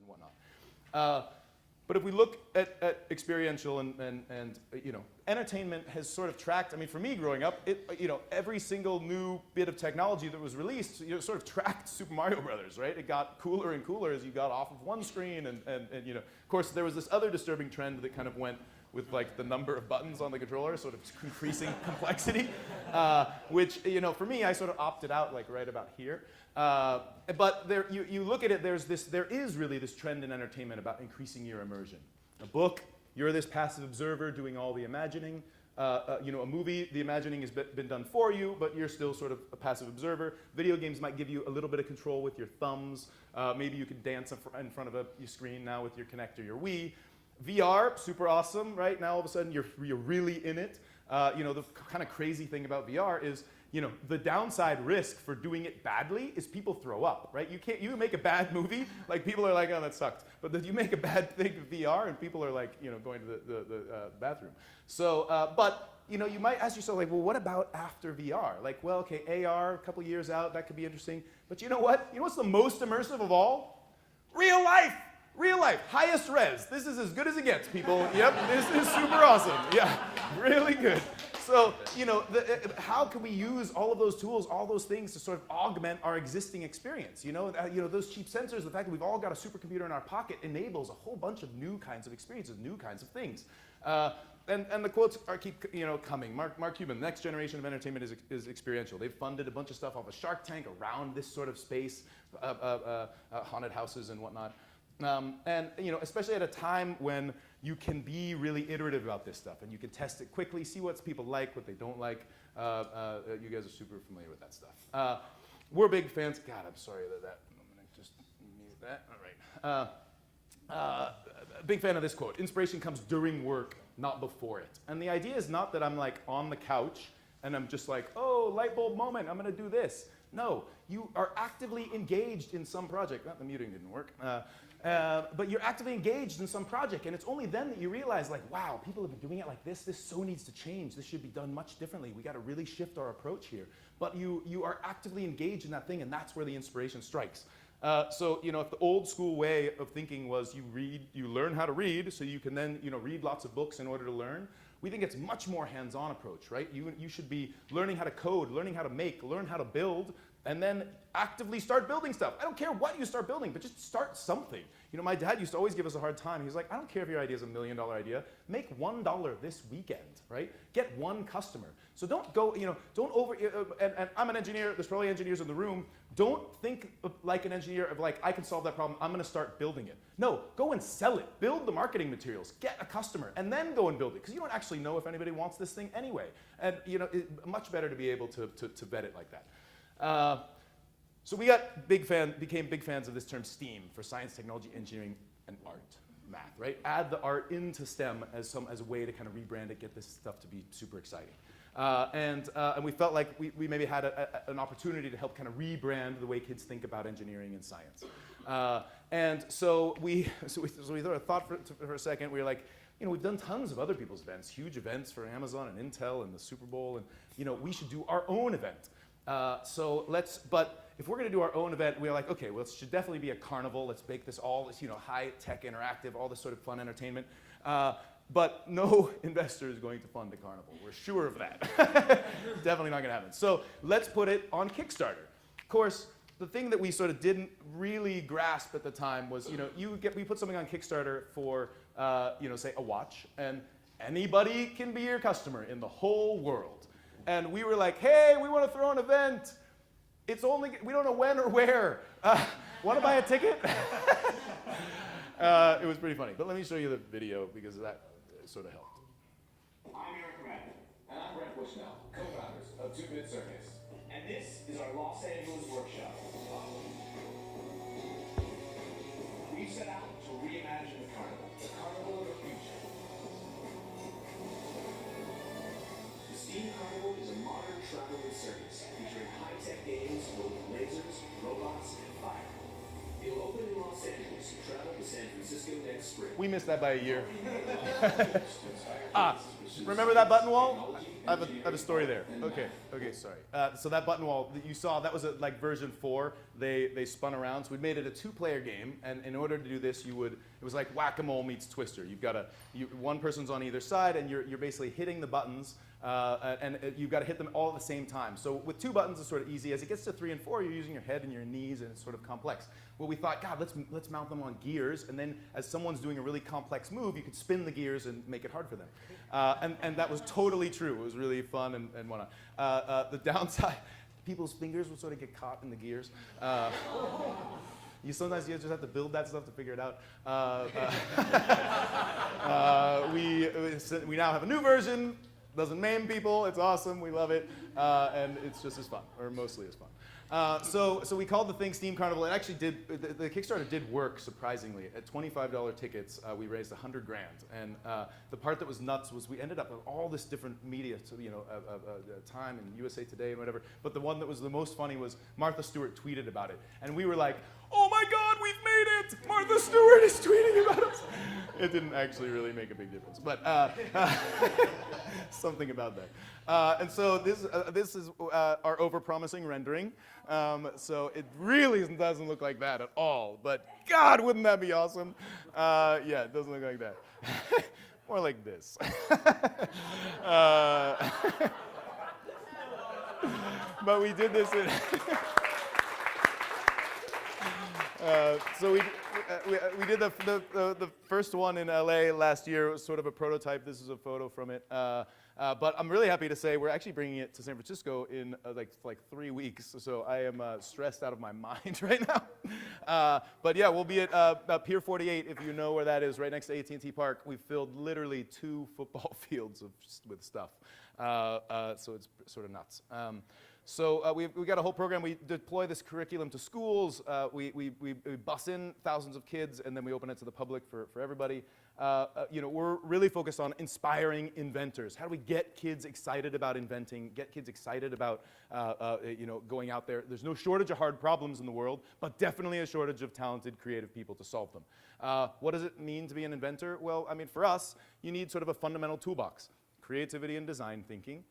whatnot. But if we look at experiential and entertainment has sort of tracked. I mean, for me growing up, every single new bit of technology that was released, sort of tracked Super Mario Brothers, right? It got cooler and cooler as you got off of one screen, and of course there was this other disturbing trend that kind of went with like the number of buttons on the controller, sort of increasing complexity, which for me I sort of opted out like right about here. But there, you look at it, there is really this trend in entertainment about increasing your immersion. A book, you're this passive observer doing all the imagining. A movie, the imagining has been done for you, but you're still sort of a passive observer. Video games might give you a little bit of control with your thumbs. Maybe you can dance in front of your screen now with your Kinect or your Wii. VR, super awesome, right? Now all of a sudden you're really in it. The kind of crazy thing about VR is, the downside risk for doing it badly is people throw up, right? You make a bad movie, like people are like, oh, that sucked. But then you make a bad thing with VR and people are like, going to the bathroom. So, but, you might ask yourself like, well, what about after VR? Like, well, okay, AR, a couple years out, that could be interesting. But you know what? You know what's the most immersive of all? Real life. Real life, highest res. This is as good as it gets, people. Yep, this is super awesome. Yeah, really good. So, how can we use all of those tools, all those things to sort of augment our existing experience? Those cheap sensors, the fact that we've all got a supercomputer in our pocket enables a whole bunch of new kinds of experiences, new kinds of things. And the quotes keep coming. Mark Cuban, the next generation of entertainment is experiential. They've funded a bunch of stuff off of Shark Tank around this sort of space, haunted houses and whatnot. Especially at a time when you can be really iterative about this stuff and you can test it quickly, see what people like, what they don't like. You guys are super familiar with that stuff. We're big fans. God, I'm sorry that. I'm going to just mute that. All right. Big fan of this quote. Inspiration comes during work, not before it. And the idea is not that I'm like on the couch and I'm just like, oh, light bulb moment, I'm going to do this. No, you are actively engaged in some project. The muting didn't work. But you're actively engaged in some project, and it's only then that you realize, like, wow, people have been doing it like this. This so needs to change. This should be done much differently. We got to really shift our approach here. But you are actively engaged in that thing, and that's where the inspiration strikes. So if the old school way of thinking was you learn how to read, so you can then read lots of books in order to learn. We think it's much more hands-on approach, right? You should be learning how to code, learning how to make, learn how to build, and then actively start building stuff. I don't care what you start building, but just start something. My dad used to always give us a hard time. He's like, I don't care if your idea is $1 million idea. Make $1 this weekend, right? Get one customer. So don't go, don't over, and I'm an engineer, there's probably engineers in the room. Don't think like an engineer of like, I can solve that problem, I'm gonna start building it. No, go and sell it. Build the marketing materials, get a customer, and then go and build it. Because you don't actually know if anybody wants this thing anyway. And it's much better to be able to vet it like that. So we became big fans of this term STEAM for science, technology, engineering, and art, math, right? Add the art into STEM as a way to kind of rebrand it, get this stuff to be super exciting. And we felt like we maybe had an opportunity to help kind of rebrand the way kids think about engineering and science. And so we sort of thought for a second. We were like, we've done tons of other people's events, huge events for Amazon and Intel and the Super Bowl, and we should do our own event. But if we're going to do our own event, we're like, okay, well, it should definitely be a carnival. Let's make this all this, high-tech interactive, all this sort of fun entertainment. But no investor is going to fund a carnival. We're sure of that. Definitely not going to happen. So let's put it on Kickstarter. Of course, the thing that we sort of didn't really grasp at the time was, we put something on Kickstarter for, say a watch, and anybody can be your customer in the whole world. And we were like, hey, we want to throw an event. We don't know when or where. Want to buy a ticket? It was pretty funny. But let me show you the video because that sort of helped. I'm and I'm Brent Bushnell, co-founders of 2-Bit Circus. And this is our Los Angeles workshop. We've set out to reimagine the carnival of the future. The Steam Carnival is a modern traveling circus featuring high-tech games filled with lasers, robots, and fire. It'll open in Los Angeles and travel to San Francisco next spring. We missed that by a year. Remember that button wall? I have a story there. Okay, sorry. So that button wall that you saw, that was like version 4. they spun around. So we made it a 2-player game, and in order to do this, it was like whack-a-mole meets Twister. You've got one person's on either side, and you're basically hitting the buttons, and you've got to hit them all at the same time. So with 2 buttons, it's sort of easy. As it gets to 3 and 4, you're using your head and your knees, and it's sort of complex. Well, we thought, God, let's mount them on gears, and then as someone's doing a really complex move, you could spin the gears and make it hard for them. And that was totally true. It was really fun and whatnot. The downside, people's fingers would sort of get caught in the gears. Sometimes you just have to build that stuff to figure it out. We now have a new version. Doesn't maim people. It's awesome. We love it. And it's just as fun, or mostly as fun. So we called the thing Steam Carnival. It actually did, the Kickstarter did work, surprisingly. At $25 tickets, we raised $100 grand. And the part that was nuts was we ended up with all this different media, so, Time and USA Today and whatever. But the one that was the most funny was Martha Stewart tweeted about it. And we were like, oh my God, we've made it! Martha Stewart is tweeting about us. It didn't actually really make a big difference, but something about that. And so this is our overpromising rendering. So it really doesn't look like that at all, but God, wouldn't that be awesome? Yeah, it doesn't look like that. More like this. But we did this in... So we did the first one in LA last year. It was sort of a prototype. This is a photo from it. But I'm really happy to say we're actually bringing it to San Francisco in like 3 weeks. So I am stressed out of my mind right now. But yeah, we'll be at Pier 48, if you know where that is, right next to AT&T Park. We've filled literally 2 football fields with stuff. So it's sort of nuts. So we got a whole program. We deploy this curriculum to schools. We bus in thousands of kids, and then we open it to the public for everybody. We're really focused on inspiring inventors. How do we get kids excited about inventing, get kids excited about going out there? There's no shortage of hard problems in the world, but definitely a shortage of talented, creative people to solve them. What does it mean to be an inventor? Well, I mean, for us, you need sort of a fundamental toolbox. Creativity and design thinking,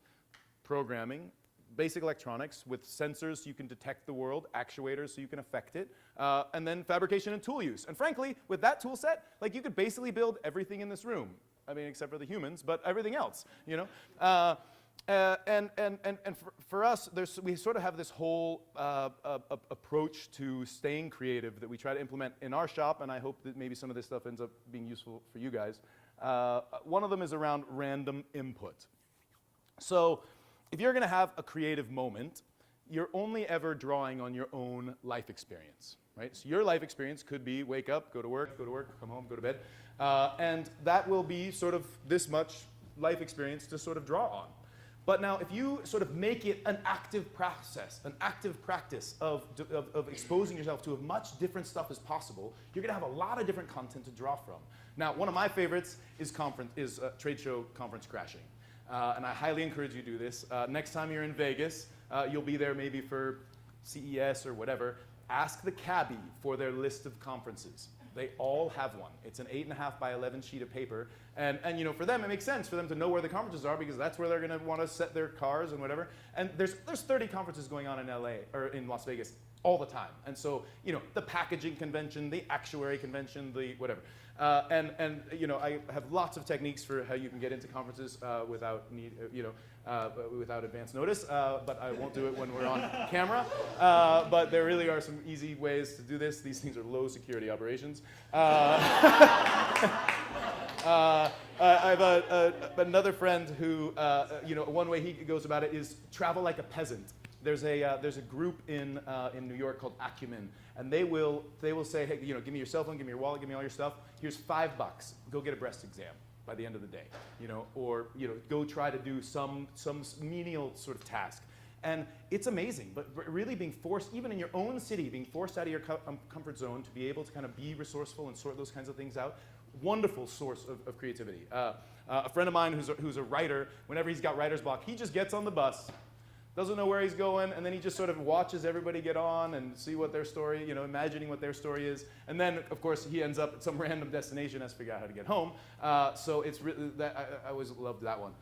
programming, basic electronics with sensors so you can detect the world, actuators so you can affect it, and then fabrication and tool use. And frankly, with that tool set, like you could basically build everything in this room. I mean, except for the humans, but everything else, you know? And for us, we sort of have this whole approach to staying creative that we try to implement in our shop, and I hope that maybe some of this stuff ends up being useful for you guys. One of them is around random input. So if you're going to have a creative moment, you're only ever drawing on your own life experience, right? So your life experience could be wake up, go to work, come home, go to bed. And that will be sort of this much life experience to sort of draw on. But now if you sort of make it an active process, an active practice of exposing yourself to as much different stuff as possible, you're going to have a lot of different content to draw from. Now, one of my favorites is trade show conference crashing. And I highly encourage you to do this. Next time you're in Vegas, you'll be there maybe for CES or whatever. Ask the cabbie for their list of conferences. They all have one. It's an 8.5 by 11 sheet of paper. And you know, for them, it makes sense for them to know where the conferences are because that's where they're going to want to set their cars and whatever. And there's 30 conferences going on in LA or in Las Vegas all the time. And so, you know, the packaging convention, the actuary convention, the whatever. And you know, I have lots of techniques for how you can get into conferences without advance notice, but I won't do it when we're on camera. But there really are some easy ways to do this. These things are low security operations. I have another friend who, one way he goes about it is travel like a peasant. There's a group in New York called Acumen, and they will say, hey, you know, give me your cell phone, give me your wallet, give me all your stuff. Here's $5. Go get a breast exam by the end of the day, you know, or you know, go try to do some menial sort of task. And it's amazing, but really being forced, even in your own city, being forced out of your comfort zone to be able to kind of be resourceful and sort those kinds of things out. Wonderful source of creativity. A friend of mine who's a writer, whenever he's got writer's block, he just gets on the bus, doesn't know where he's going, and then he just sort of watches everybody get on and see what their story, you know, imagining what their story is. And then, of course, he ends up at some random destination, has to figure out how to get home. So it's really, I always loved that one.